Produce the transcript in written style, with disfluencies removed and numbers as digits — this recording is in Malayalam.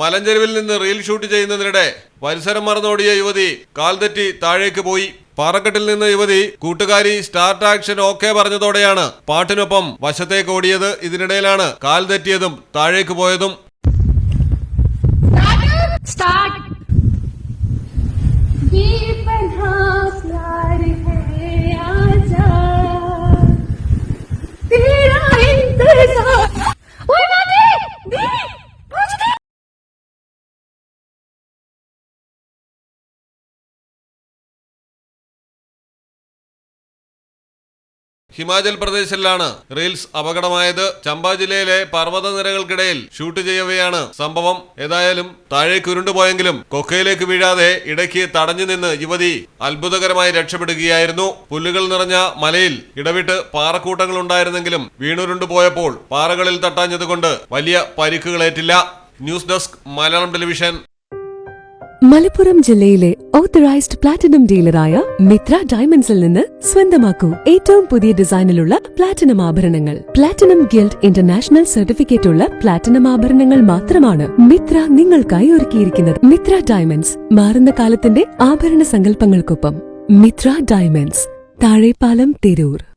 മലഞ്ചെരുവിൽ നിന്ന് റീൽ ഷൂട്ട് ചെയ്യുന്നതിനിടെ പരിസരം മറന്നോടിയ യുവതി കാൽ തെറ്റി താഴേക്ക് പോയി. പാറക്കെട്ടിൽ നിന്ന് യുവതി കൂട്ടുകാരി സ്റ്റാർട്ട് ആക്ഷൻ ഓക്കെ പറഞ്ഞതോടെയാണ് പാട്ടിനൊപ്പം വശത്തേക്ക് ഓടിയത്. ഇതിനിടയിലാണ് കാൽ തെറ്റിയതും താഴേക്ക് പോയതും. ഹിമാചൽ പ്രദേശിലാണ് റീൽസ് അപകടമായത്. ചമ്പ ജില്ലയിലെ പർവ്വതനിരകൾക്കിടയിൽ ഷൂട്ട് ചെയ്യവെയാണ് സംഭവം. ഏതായാലും താഴേക്ക് ഉരുണ്ടുപോയെങ്കിലും കൊക്കയിലേക്ക് വീഴാതെ ഇടയ്ക്ക് തടഞ്ഞു നിന്ന് യുവതി അത്ഭുതകരമായി രക്ഷപ്പെടുകയായിരുന്നു. പുല്ലുകൾ നിറഞ്ഞ മലയിൽ ഇടവിട്ട് പാറക്കൂട്ടങ്ങൾ ഉണ്ടായിരുന്നെങ്കിലും വീണുരുണ്ടു പോയപ്പോൾ പാറകളിൽ തട്ടാഞ്ഞതുകൊണ്ട് വലിയ പരിക്കുകളേറ്റില്ല. News desk Malayalam television. Malappuram ജില്ലയിലെ ഓത്തറൈസ്ഡ് പ്ലാറ്റിനം ഡീലറായ മിത്ര ഡയമണ്ട്സിൽ നിന്ന് സ്വന്തമാക്കൂ ഏറ്റവും പുതിയ ഡിസൈനിലുള്ള പ്ലാറ്റിനം ആഭരണങ്ങൾ. പ്ലാറ്റിനം ഗിൽഡ് ഇന്റർനാഷണൽ സർട്ടിഫിക്കറ്റ് ഉള്ള പ്ലാറ്റിനം ആഭരണങ്ങൾ മാത്രമാണ് മിത്ര നിങ്ങൾക്കായി ഒരുക്കിയിരിക്കുന്നത്. മിത്ര ഡയമണ്ട്സ്, മാറുന്ന കാലത്തിന്റെ ആഭരണ സങ്കല്പങ്ങൾക്കൊപ്പം. മിത്ര ഡയമണ്ട്സ്, താഴെപ്പാലം, തിരൂർ.